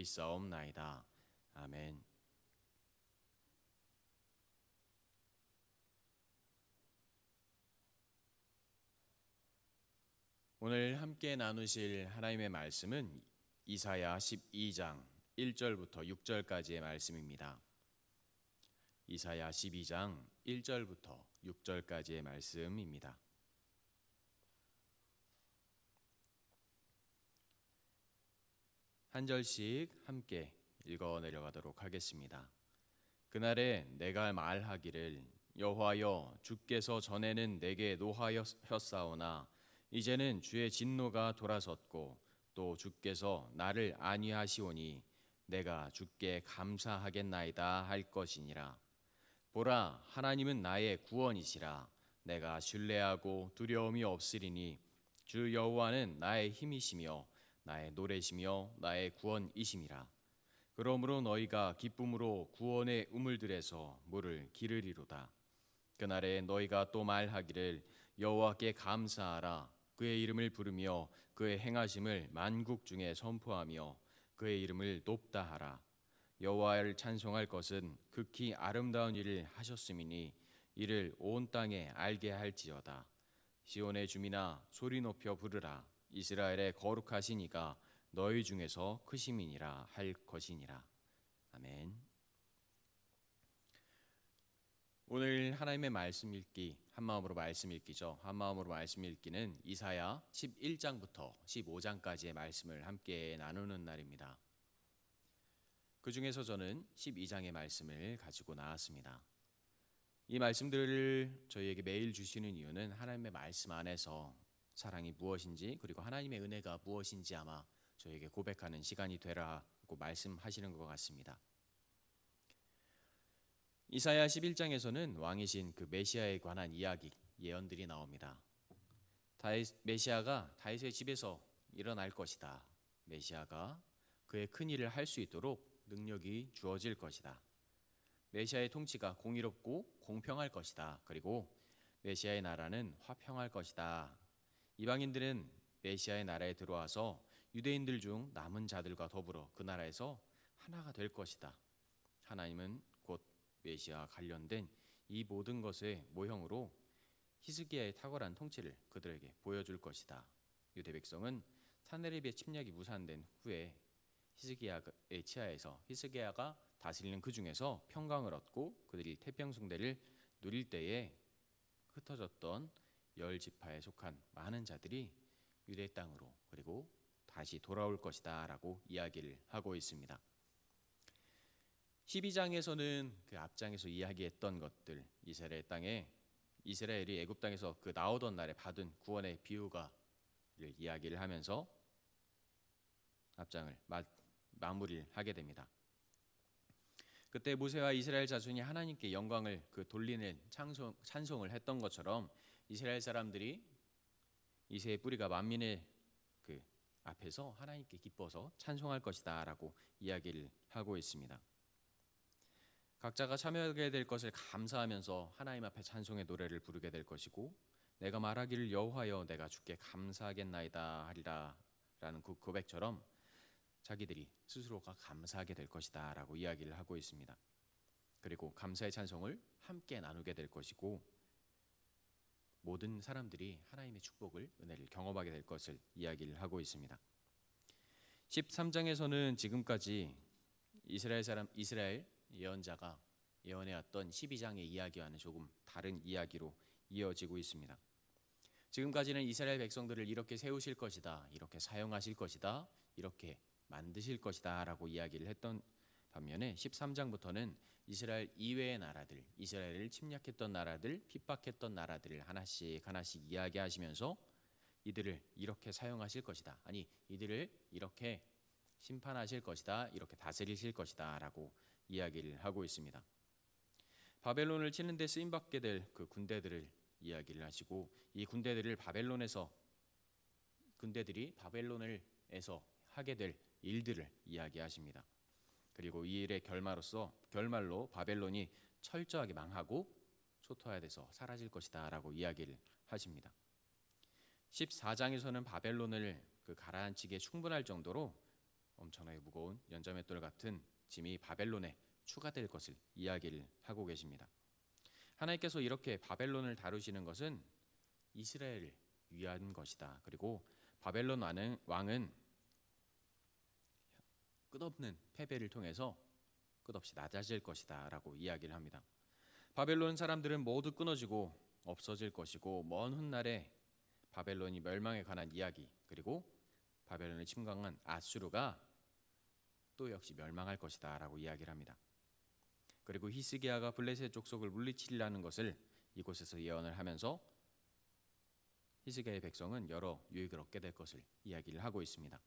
믿사옵나이다. 아멘. 오늘 함께 나누실 하나님의 말씀은 이사야 12장 1절부터 6절까지의 말씀입니다. 이사야 12장 1절부터 6절까지의 말씀입니다. 한 절씩 함께 읽어 내려가도록 하겠습니다. 그날에 내가 말하기를 여호와여 주께서 전에는 내게 노하였사오나 이제는 주의 진노가 돌아섰고 또 주께서 나를 안위하시오니 내가 주께 감사하겠나이다 할 것이니라. 보라 하나님은 나의 구원이시라. 내가 신뢰하고 두려움이 없으리니 주 여호와는 나의 힘이시며 나의 노래시며 나의 구원이심이라. 그러므로 너희가 기쁨으로 구원의 우물들에서 물을 기르리로다. 그날에 너희가 또 말하기를 여호와께 감사하라. 그의 이름을 부르며 그의 행하심을 만국 중에 선포하며 그의 이름을 높다 하라. 여호와를 찬송할 것은 극히 아름다운 일을 하셨음이니 이를 온 땅에 알게 할지어다. 시온의 주민아 소리 높여 부르라. 이스라엘의 거룩하신 이가 너희 중에서 크심이니라 할 것이니라. 아멘. 오늘 하나님의 말씀 읽기, 한마음으로 말씀 읽기죠. 한마음으로 말씀 읽기는 이사야 11장부터 15장까지의 말씀을 함께 나누는 날입니다. 그 중에서 저는 12장의 말씀을 가지고 나왔습니다. 이 말씀들을 저희에게 매일 주시는 이유는 하나님의 말씀 안에서 사랑이 무엇인지 그리고 하나님의 은혜가 무엇인지 아마 저에게 고백하는 시간이 되라고 말씀하시는 것 같습니다. 이사야 11장에서는 왕이신 그 메시아에 관한 이야기, 예언들이 나옵니다. 메시아가 다윗의 집에서 일어날 것이다. 메시아가 그의 큰 일을 할 수 있도록 능력이 주어질 것이다. 메시아의 통치가 공의롭고 공평할 것이다. 그리고 메시아의 나라는 화평할 것이다. 이방인들은 메시아의 나라에 들어와서 유대인들 중 남은 자들과 더불어 그 나라에서 하나가 될 것이다. 하나님은 곧 메시아와 관련된 이 모든 것의 모형으로 히스기야의 탁월한 통치를 그들에게 보여줄 것이다. 유대 백성은 사네립의 침략이 무산된 후에 히스기야의 치하에서 히스기야가 다스리는 그 중에서 평강을 얻고 그들이 태평성대를 누릴 때에 흩어졌던 10지파에 속한 많은 자들이 유대 땅으로 그리고 다시 돌아올 것이다 라고 이야기를 하고 있습니다. 12장에서는 그 앞장에서 이야기했던 것들, 이스라엘 땅에 이스라엘이 애굽 땅에서 그 나오던 날에 받은 구원의 비유가를 이야기를 하면서 앞장을 마무리를 하게 됩니다. 그때 모세와 이스라엘 자손이 하나님께 영광을 돌리는 찬송을 했던 것처럼 이스라엘 사람들이 이새의 뿌리가 만민의 그 앞에서 하나님께 기뻐서 찬송할 것이다 라고 이야기를 하고 있습니다. 각자가 참여하게 될 것을 감사하면서 하나님 앞에 찬송의 노래를 부르게 될 것이고 내가 말하기를 여호와여 내가 주께 감사하겠나이다 하리라 라는 그 고백처럼 자기들이 스스로가 감사하게 될 것이다 라고 이야기를 하고 있습니다. 그리고 감사의 찬송을 함께 나누게 될 것이고 모든 사람들이 하나님의 축복을, 은혜를 경험하게 될 것을 이야기를 하고 있습니다. 13장에서는 지금까지 이스라엘 예언자가 예언해왔던 12장의 이야기와는 조금 다른 이야기로 이어지고 있습니다. 지금까지는 이스라엘 백성들을 이렇게 세우실 것이다, 이렇게 사용하실 것이다, 이렇게 만드실 것이다 라고 이야기를 했던 반면에 13장부터는 이스라엘 이외의 나라들, 이스라엘을 침략했던 나라들, 핍박했던 나라들을 하나씩 이야기하시면서 이들을 이렇게 사용하실 것이다, 아니 이들을 이렇게 심판하실 것이다, 이렇게 다스리실 것이다 라고 이야기를 하고 있습니다. 바벨론을 치는 데 쓰임받게 될 그 군대들을 이야기를 하시고 이 군대들이 바벨론에서 하게 될 일들을 이야기하십니다. 그리고 이 일의 결말로 바벨론이 철저하게 망하고 초토화돼서 사라질 것이다 라고 이야기를 하십니다. 14장에서는 바벨론을 가라앉히기에 충분할 정도로 엄청나게 무거운 연자맷돌 같은 짐이 바벨론에 추가될 것을 이야기를 하고 계십니다. 하나님께서 이렇게 바벨론을 다루시는 것은 이스라엘을 위한 것이다. 그리고 바벨론 왕은 끝없는 패배를 통해서 끝없이 낮아질 것이다 라고 이야기를 합니다. 바벨론 사람들은 모두 끊어지고 없어질 것이고 먼 훗날에 바벨론이 멸망에 관한 이야기, 그리고 바벨론을 침공한 아수르가 또 역시 멸망할 것이다 라고 이야기를 합니다. 그리고 히스기야가 블레셋 족속을 물리치려는 것을 이곳에서 예언을 하면서 히스기야의 백성은 여러 유익을 얻게 될 것을 이야기를 하고 있습니다.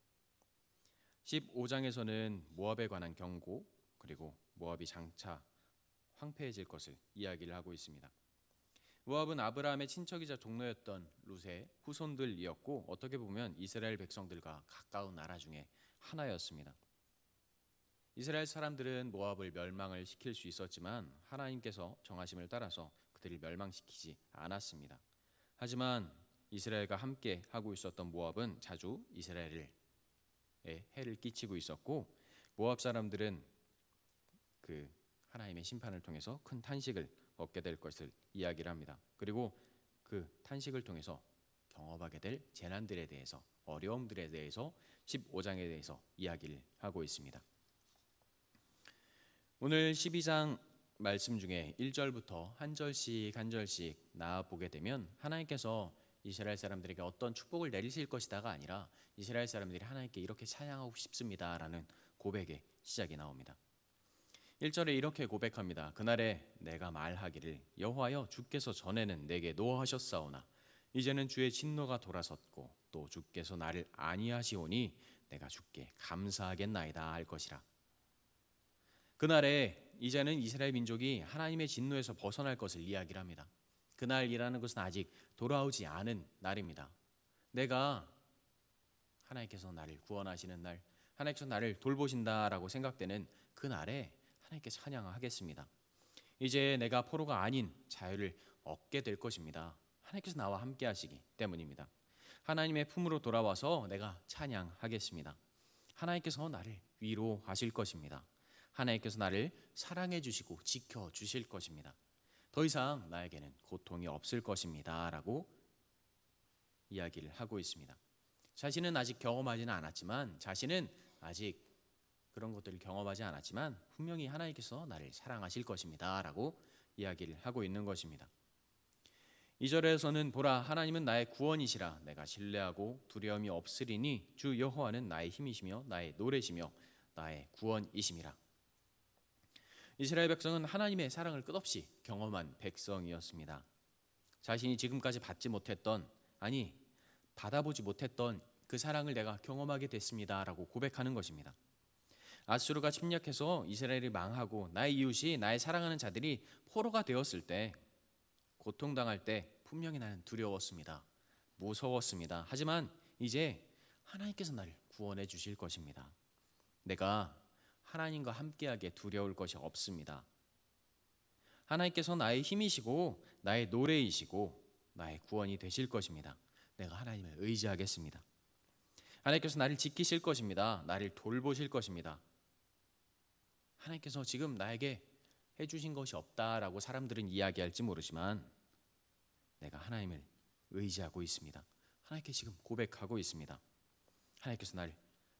15장에서는 모압에 관한 경고, 그리고 모압이 장차 황폐해질 것을 이야기를 하고 있습니다. 모압은 아브라함의 친척이자 종로였던 룻의 후손들이었고 어떻게 보면 이스라엘 백성들과 가까운 나라 중에 하나였습니다. 이스라엘 사람들은 모압을 멸망을 시킬 수 있었지만 하나님께서 정하심을 따라서 그들을 멸망시키지 않았습니다. 하지만 이스라엘과 함께 하고 있었던 모압은 자주 이스라엘에 해를 끼치고 있었고, 모압 사람들은 그 하나님의 심판을 통해서 큰 탄식을 얻게 될 것을 이야기를 합니다. 그리고 그 탄식을 통해서 경험하게 될 재난들에 대해서, 어려움들에 대해서 15장에 대해서 이야기를 하고 있습니다. 오늘 12장 말씀 중에 1절부터 한 절씩 나아보게 되면 하나님께서 이스라엘 사람들에게 어떤 축복을 내리실 것이다가 아니라 이스라엘 사람들이 하나님께 이렇게 찬양하고 싶습니다라는 고백의 시작이 나옵니다. 1절에 이렇게 고백합니다. 그날에 내가 말하기를 여호와여 주께서 전에는 내게 노하셨사오나 이제는 주의 진노가 돌아섰고 또 주께서 나를 아니하시오니 내가 주께 감사하겠나이다 할 것이라. 그날에 이제는 이스라엘 민족이 하나님의 진노에서 벗어날 것을 이야기를 합니다. 그날이라는 것은 아직 돌아오지 않은 날입니다. 내가 하나님께서 나를 구원하시는 날, 하나님께서 나를 돌보신다라고 생각되는 그 날에 하나님께 찬양하겠습니다. 이제 내가 포로가 아닌 자유를 얻게 될 것입니다. 하나님께서 나와 함께 하시기 때문입니다. 하나님의 품으로 돌아와서 내가 찬양하겠습니다. 하나님께서 나를 위로하실 것입니다. 하나님께서 나를 사랑해 주시고 지켜 주실 것입니다. 더 이상 나에게는 고통이 없을 것입니다 라고 이야기를 하고 있습니다. 자신은 아직 경험하지는 않았지만, 자신은 아직 그런 것들을 경험하지 않았지만 분명히 하나님께서 나를 사랑하실 것입니다 라고 이야기를 하고 있는 것입니다. 2절에서는 보라 하나님은 나의 구원이시라 내가 신뢰하고 두려움이 없으리니 주 여호와는 나의 힘이시며 나의 노래시며 나의 구원이심이라. 이스라엘 백성은 하나님의 사랑을 끝없이 경험한 백성이었습니다. 자신이 지금까지 받지 못했던, 아니 받아보지 못했던 그 사랑을 내가 경험하게 됐습니다 라고 고백하는 것입니다. 아수르가 침략해서 이스라엘이 망하고 나의 이웃이, 나의 사랑하는 자들이 포로가 되었을 때, 고통당할 때 분명히 나는 두려웠습니다. 무서웠습니다. 하지만 이제 하나님께서 나를 구원해 주실 것입니다. 내가 하나님과 함께하기에 두려울 것이 없습니다. 하나님께서 나의 힘이시고 나의 노래이시고 나의 구원이 되실 것입니다. 내가 하나님을 의지하겠습니다. 하나님께서 나를 지키실 것입니다. 나를 돌보실 것입니다. 하나님께서 지금 나에게 해주신 것이 없다라고 사람들은 이야기할지 모르지만 내가 하나님을 의지하고 있습니다. 하나님께 지금 고백하고 있습니다. 하나님께서 나를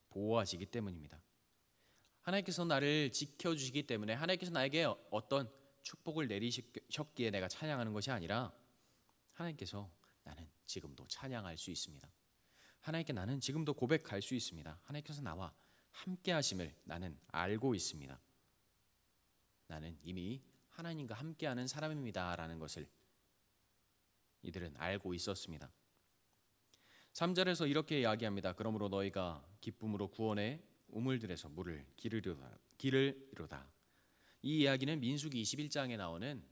보호하시기 때문입니다. 하나님께서 나를 지켜주시기 때문에, 하나님께서 나에게 어떤 축복을 내리셨기에 내가 찬양하는 것이 아니라 하나님께서 나는 지금도 찬양할 수 있습니다. 하나님께 나는 지금도 고백할 수 있습니다. 하나님께서 나와 함께 하심을 나는 알고 있습니다. 나는 이미 하나님과 함께하는 사람입니다 라는 것을 이들은 알고 있었습니다. 3절에서 이렇게 이야기합니다. 그러므로 너희가 기쁨으로 구원의 우물들에서 물을 기르리로다. 이 이야기는 민수기 21장에 나오는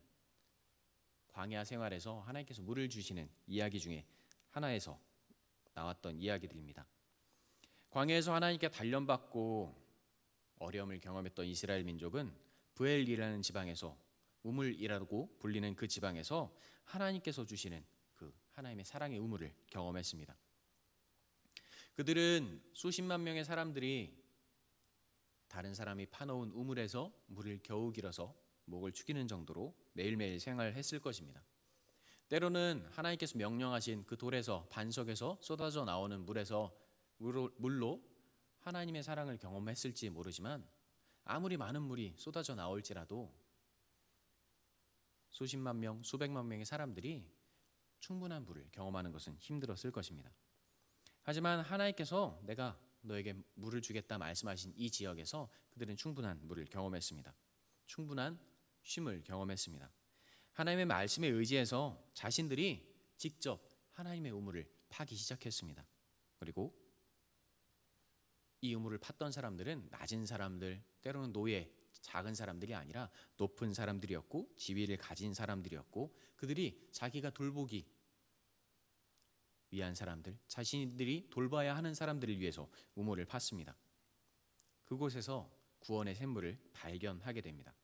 광야 생활에서 하나님께서 물을 주시는 이야기 중에 하나에서 나왔던 이야기들입니다. 광야에서 하나님께 단련받고 어려움을 경험했던 이스라엘 민족은 브엘이라는 지방에서, 우물이라고 불리는 그 지방에서 하나님께서 주시는 그 하나님의 사랑의 우물을 경험했습니다. 그들은 수십만 명의 사람들이 다른 사람이 파놓은 우물에서 물을 겨우 길어서 목을 축이는 정도로 매일매일 생활했을 것입니다. 때로는 하나님께서 명령하신 그 돌에서 반석에서 쏟아져 나오는 물로 하나님의 사랑을 경험했을지 모르지만 아무리 많은 물이 쏟아져 나올지라도 수십만 명, 수백만 명의 사람들이 충분한 물을 경험하는 것은 힘들었을 것입니다. 하지만 하나님께서 내가 너에게 물을 주겠다 말씀하신 이 지역에서 그들은 충분한 물을 경험했습니다. 충분한 쉼을 경험했습니다. 하나님의 말씀에 의지해서 자신들이 직접 하나님의 우물을 파기 시작했습니다. 그리고 이 우물을 팠던 사람들은 낮은 사람들, 때로는 노예, 작은 사람들이 아니라 높은 사람들이었고 지위를 가진 사람들이었고 그들이 자기가 돌보기 위한 사람들, 자신들이 돌봐야 하는 사람들을 위해서 우물을 팠습니다. 그곳에서 구원의 샘물을 발견하게 됩니다.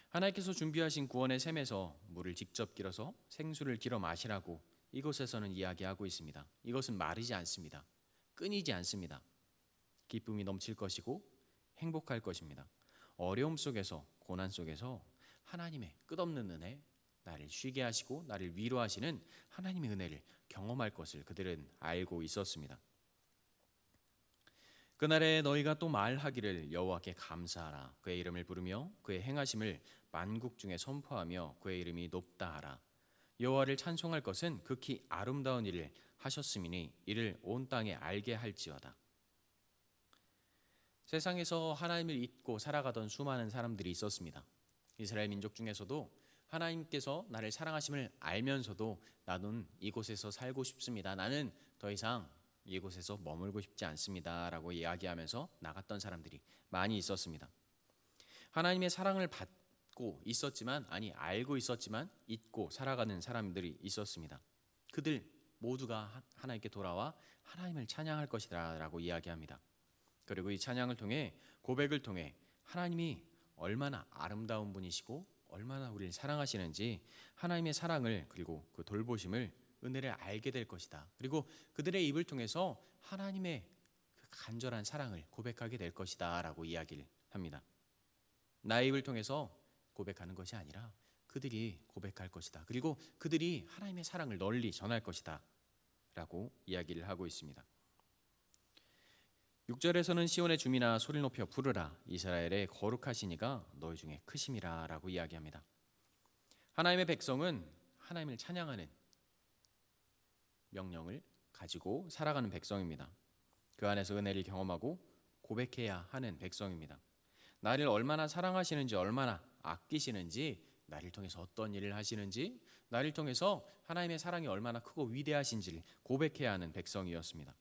하나님께서 준비하신 구원의 샘에서 물을 직접 길어서 생수를 길어 마시라고 이곳에서는 이야기하고 있습니다. 이것은 마르지 않습니다. 끊이지 않습니다. 기쁨이 넘칠 것이고 행복할 것입니다. 어려움 속에서, 고난 속에서 하나님의 끝없는 은혜, 나를 쉬게 하시고 나를 위로하시는 하나님의 은혜를 경험할 것을 그들은 알고 있었습니다. 그날에 너희가 또 말하기를 여호와께 감사하라. 그의 이름을 부르며 그의 행하심을 만국 중에 선포하며 그의 이름이 높다 하라. 여호와를 찬송할 것은 극히 아름다운 일을 하셨음이니 이를 온 땅에 알게 할지어다. 세상에서 하나님을 잊고 살아가던 수많은 사람들이 있었습니다. 이스라엘 민족 중에서도 하나님께서 나를 사랑하심을 알면서도 나는 이곳에서 살고 싶습니다. 나는 더 이상 이곳에서 머물고 싶지 않습니다. 라고 이야기하면서 나갔던 사람들이 많이 있었습니다. 하나님의 사랑을 받고 있었지만, 알고 있었지만 잊고 살아가는 사람들이 있었습니다. 그들 모두가 하나님께 돌아와 하나님을 찬양할 것이다 라고 이야기합니다. 그리고 이 찬양을 통해, 고백을 통해 하나님이 얼마나 아름다운 분이시고 얼마나 우리를 사랑하시는지 하나님의 사랑을, 그리고 그 돌보심을, 은혜를 알게 될 것이다. 그리고 그들의 입을 통해서 하나님의 그 간절한 사랑을 고백하게 될 것이다 라고 이야기를 합니다. 나의 입을 통해서 고백하는 것이 아니라 그들이 고백할 것이다. 그리고 그들이 하나님의 사랑을 널리 전할 것이다 라고 이야기를 하고 있습니다. 6절에서는 시온의 주민아 소리를 높여 부르라. 이스라엘의 거룩하신 이가 너희 중에 크심이라 라고 이야기합니다. 하나님의 백성은 하나님을 찬양하는 명령을 가지고 살아가는 백성입니다. 그 안에서 은혜를 경험하고 고백해야 하는 백성입니다. 나를 얼마나 사랑하시는지, 얼마나 아끼시는지, 나를 통해서 어떤 일을 하시는지, 나를 통해서 하나님의 사랑이 얼마나 크고 위대하신지를 고백해야 하는 백성이었습니다.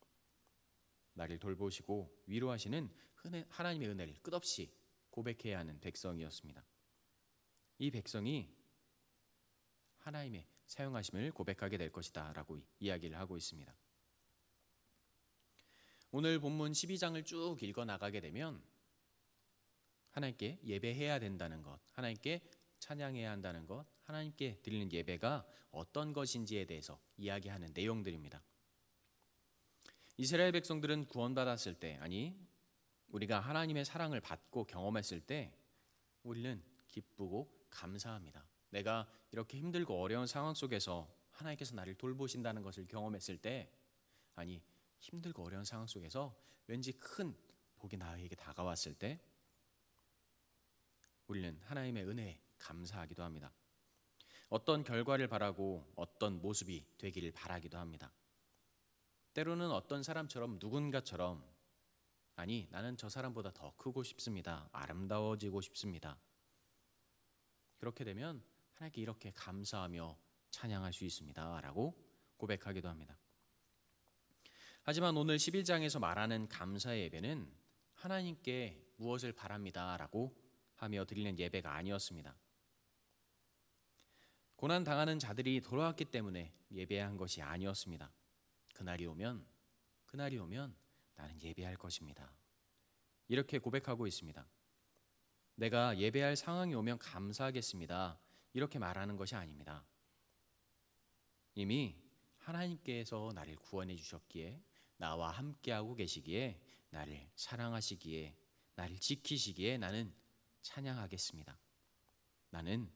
나를 돌보시고 위로하시는 하나님의 은혜를 끝없이 고백해야 하는 백성이었습니다. 이 백성이 하나님의 사용하심을 고백하게 될 것이다 라고 이야기를 하고 있습니다. 오늘 본문 12장을 쭉 읽어 나가게 되면 하나님께 예배해야 된다는 것, 하나님께 찬양해야 한다는 것, 하나님께 드리는 예배가 어떤 것인지에 대해서 이야기하는 내용들입니다. 이스라엘 백성들은 구원받았을 때, 우리가 하나님의 사랑을 받고 경험했을 때 우리는 기쁘고 감사합니다. 내가 이렇게 힘들고 어려운 상황 속에서 하나님께서 나를 돌보신다는 것을 경험했을 때, 힘들고 어려운 상황 속에서 왠지 큰 복이 나에게 다가왔을 때 우리는 하나님의 은혜에 감사하기도 합니다. 어떤 결과를 바라고 어떤 모습이 되기를 바라기도 합니다. 때로는 어떤 사람처럼, 누군가처럼, 나는 저 사람보다 더 크고 싶습니다. 아름다워지고 싶습니다. 그렇게 되면 하나님께 이렇게 감사하며 찬양할 수 있습니다 라고 고백하기도 합니다. 하지만 오늘 11장에서 말하는 감사의 예배는 하나님께 무엇을 바랍니다 라고 하며 드리는 예배가 아니었습니다. 고난 당하는 자들이 돌아왔기 때문에 예배한 것이 아니었습니다. 그날이 오면 나는 예배할 것입니다. 이렇게 고백하고 있습니다. 내가 예배할 상황이 오면 감사하겠습니다. 이렇게 말하는 것이 아닙니다. 이미 하나님께서 나를 구원해 주셨기에, 나와 함께하고 계시기에, 나를 사랑하시기에, 나를 지키시기에 나는 찬양하겠습니다. 나는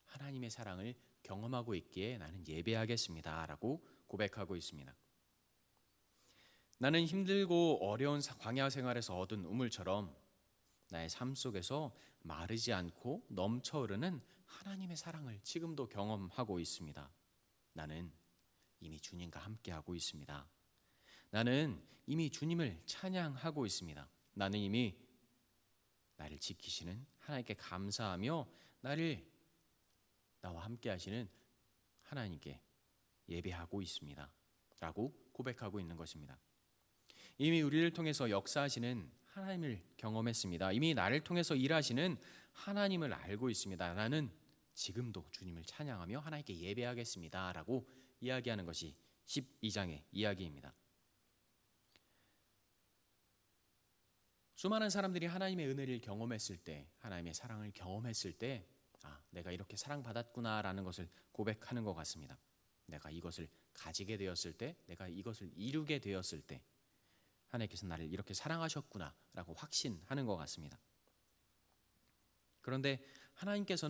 하나님의 사랑을 경험하고 있기에 나는 예배하겠습니다. 라고 고백하고 있습니다. 나는 힘들고 어려운 광야 생활에서 얻은 우물처럼 나의 삶 속에서 마르지 않고 넘쳐 흐르는 하나님의 사랑을 지금도 경험하고 있습니다. 나는 이미 주님과 함께하고 있습니다. 나는 이미 주님을 찬양하고 있습니다. 나는 이미 나를 지키시는 하나님께 감사하며 나와 함께 하시는 하나님께 예배하고 있습니다. 라고 고백하고 있는 것입니다. 이미 우리를 통해서 역사하시는 하나님을 경험했습니다. 이미 나를 통해서 일하시는 하나님을 알고 있습니다. 나는 지금도 주님을 찬양하며 하나님께 예배하겠습니다. 라고 이야기하는 것이 12장의 이야기입니다. 수많은 사람들이 하나님의 은혜를 경험했을 때, 하나님의 사랑을 경험했을 때, 내가 이렇게 사랑받았구나 라는 것을 고백하는 것 같습니다. 내가 이것을 가지게 되었을 때, 내가 이것을 이루게 되었을 때 하나님께서 나를 이렇게 사랑하셨구나 라고 확신하는 것 같습니다. 그런데 하나님께서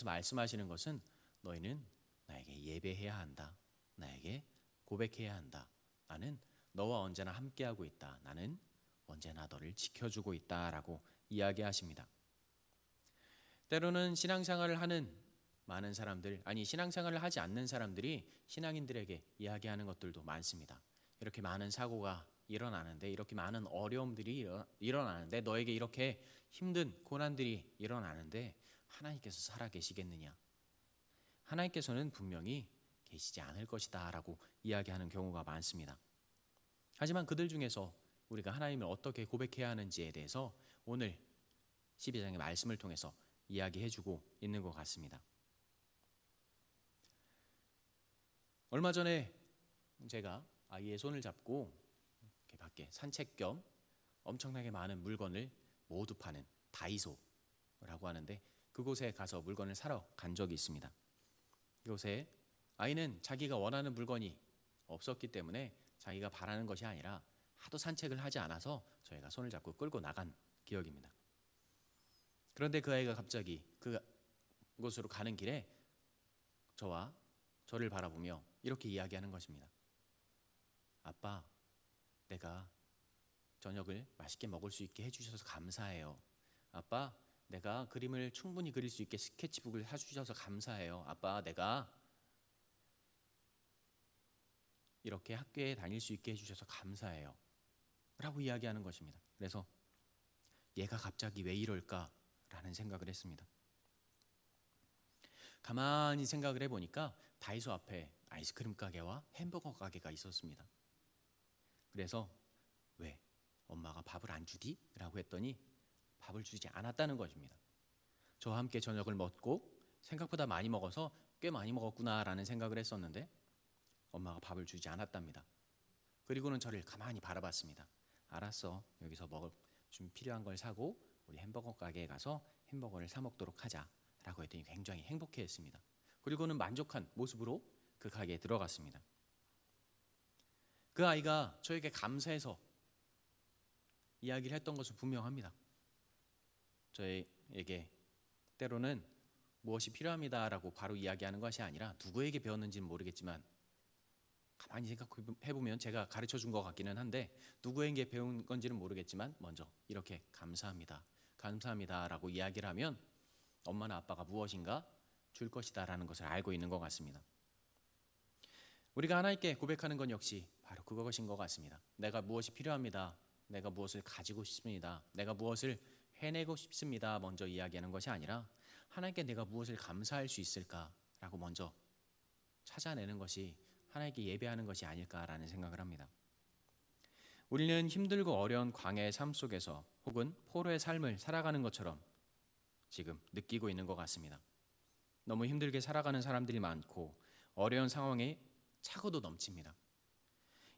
말씀하시는 것은 너희는 나에게 예배해야 한다. 나에게 고백해야 한다. 나는 너와 언제나 함께하고 있다. 나는 언제나 너를 지켜주고 있다라고 이야기하십니다. 때로는 신앙생활을 하는 많은 사람들, 신앙생활을 하지 않는 사람들이 신앙인들에게 이야기하는 것들도 많습니다. 이렇게 많은 사고가 일어나는데, 이렇게 많은 어려움들이 일어나는데, 너에게 이렇게 힘든 고난들이 일어나는데 하나님께서 살아계시겠느냐? 하나님께서는 분명히 계시지 않을 것이다 라고 이야기하는 경우가 많습니다. 하지만 그들 중에서 우리가 하나님을 어떻게 고백해야 하는지에 대해서 오늘 12장의 말씀을 통해서 이야기해주고 있는 것 같습니다. 얼마 전에 제가 아이의 손을 잡고 이렇게 밖에 산책 겸 엄청나게 많은 물건을 모두 파는 다이소라고 하는데, 그곳에 가서 물건을 사러 간 적이 있습니다. 이곳에 아이는 자기가 원하는 물건이 없었기 때문에 자기가 바라는 것이 아니라 하도 산책을 하지 않아서 저희가 손을 잡고 끌고 나간 기억입니다. 그런데 그 아이가 갑자기 그곳으로 가는 길에 저를 바라보며 이렇게 이야기하는 것입니다. 아빠, 내가 저녁을 맛있게 먹을 수 있게 해주셔서 감사해요. 아빠, 내가 그림을 충분히 그릴 수 있게 스케치북을 사주셔서 감사해요. 아빠, 내가 이렇게 학교에 다닐 수 있게 해주셔서 감사해요. 라고 이야기하는 것입니다. 그래서 얘가 갑자기 왜 이럴까? 라는 생각을 했습니다. 가만히 생각을 해보니까 다이소 앞에 아이스크림 가게와 햄버거 가게가 있었습니다. 그래서 왜 엄마가 밥을 안 주디? 라고 했더니 밥을 주지 않았다는 것입니다. 저와 함께 저녁을 먹고 생각보다 많이 먹어서 꽤 많이 먹었구나 라는 생각을 했었는데 엄마가 밥을 주지 않았답니다. 그리고는 저를 가만히 바라봤습니다. 알았어, 여기서 좀 필요한 걸 사고 우리 햄버거 가게에 가서 햄버거를 사 먹도록 하자 라고 했더니 굉장히 행복해했습니다. 그리고는 만족한 모습으로 그 가게에 들어갔습니다. 그 아이가 저에게 감사해서 이야기를 했던 것은 분명합니다. 저에게 때로는 무엇이 필요합니다라고 바로 이야기하는 것이 아니라 누구에게 배웠는지는 모르겠지만, 가만히 생각해보면 제가 가르쳐준 것 같기는 한데 누구에게 배운 건지는 모르겠지만 먼저 이렇게 감사합니다 라고 이야기를 하면 엄마나 아빠가 무엇인가 줄 것이다 라는 것을 알고 있는 것 같습니다. 우리가 하나님께 고백하는 건 역시 바로 그것인 것 같습니다. 내가 무엇이 필요합니다. 내가 무엇을 가지고 싶습니다. 내가 무엇을 해내고 싶습니다. 먼저 이야기하는 것이 아니라 하나님께 내가 무엇을 감사할 수 있을까라고 먼저 찾아내는 것이 하나님께 예배하는 것이 아닐까라는 생각을 합니다. 우리는 힘들고 어려운 광야의 삶 속에서 혹은 포로의 삶을 살아가는 것처럼 지금 느끼고 있는 것 같습니다. 너무 힘들게 살아가는 사람들이 많고 어려운 상황에 차고도 넘칩니다.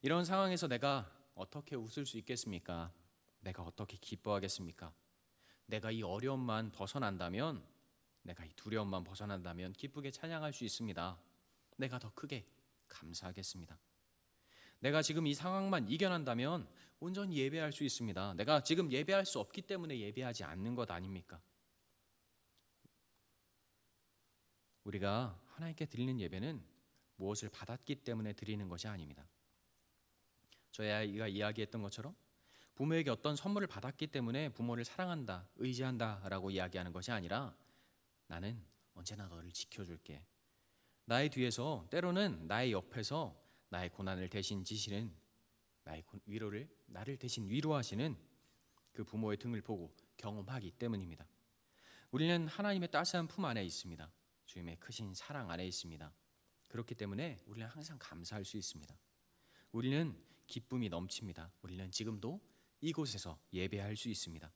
이런 상황에서 내가 어떻게 웃을 수 있겠습니까? 내가 어떻게 기뻐하겠습니까? 내가 이 어려움만 벗어난다면, 내가 이 두려움만 벗어난다면 기쁘게 찬양할 수 있습니다. 내가 더 크게 감사하겠습니다. 내가 지금 이 상황만 이겨낸다면 온전히 예배할 수 있습니다. 내가 지금 예배할 수 없기 때문에 예배하지 않는 것 아닙니까? 우리가 하나님께 드리는 예배는 무엇을 받았기 때문에 드리는 것이 아닙니다. 저희 아이가 이야기했던 것처럼 부모에게 어떤 선물을 받았기 때문에 부모를 사랑한다, 의지한다라고 이야기하는 것이 아니라 나는 언제나 너를 지켜줄게. 나의 뒤에서, 때로는 나의 옆에서 나의 고난을 대신 지시는, 나의 위로를 나를 대신 위로하시는 그 부모의 등을 보고 경험하기 때문입니다. 우리는 하나님의 따스한 품 안에 있습니다. 주님의 크신 사랑 안에 있습니다. 그렇기 때문에 우리는 항상 감사할 수 있습니다. 우리는 기쁨이 넘칩니다. 우리는 지금도 이곳에서 예배할 수 있습니다.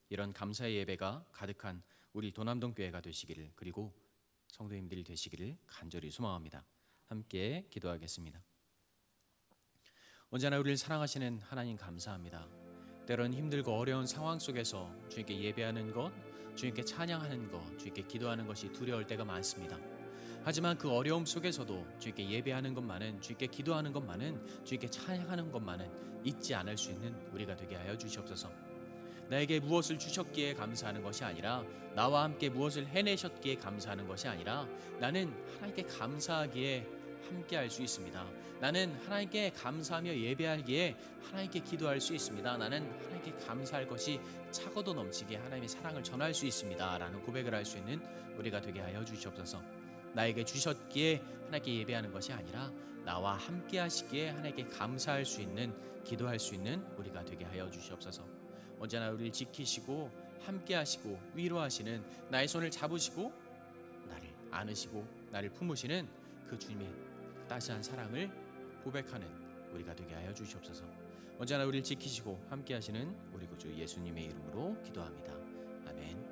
이런 감사의 예배가 가득한 우리 도남동 교회가 되시기를, 그리고 성도님들이 되시기를 간절히 소망합니다. 함께 기도하겠습니다. 언제나 우리를 사랑하시는 하나님 감사합니다. 때론 힘들고 어려운 상황 속에서 주님께 예배하는 것, 주님께 찬양하는 것, 주님께 기도하는 것이 두려울 때가 많습니다. 하지만 그 어려움 속에서도 주님께 예배하는 것만은, 주님께 기도하는 것만은, 주님께 찬양하는 것만은 잊지 않을 수 있는 우리가 되게 하여 주시옵소서. 나에게 무엇을 주셨기에 감사하는 것이 아니라, 나와 함께 무엇을 해내셨기에 감사하는 것이 아니라, 나는 하나님께 감사하기에 함께할 수 있습니다. 나는 하나님께 감사하며 예배하기에 하나님께 기도할 수 있습니다. 나는 하나님께 감사할 것이 차고도 넘치게 하나님의 사랑을 전할 수 있습니다 라는 고백을 할 수 있는 우리가 되게 하여 주시옵소서. 나에게 주셨기에 하나님께 예배하는 것이 아니라 나와 함께 하시기에 하나님께 감사할 수 있는, 기도할 수 있는 우리가 되게 하여 주시옵소서. 언제나 우리를 지키시고 함께 하시고 위로하시는, 나의 손을 잡으시고 나를 안으시고 나를 품으시는 그 주님의 따스한 사랑을 고백하는 우리가 되게 하여 주시옵소서. 언제나 우리를 지키시고 함께 하시는 우리 구주 예수님의 이름으로 기도합니다. 아멘.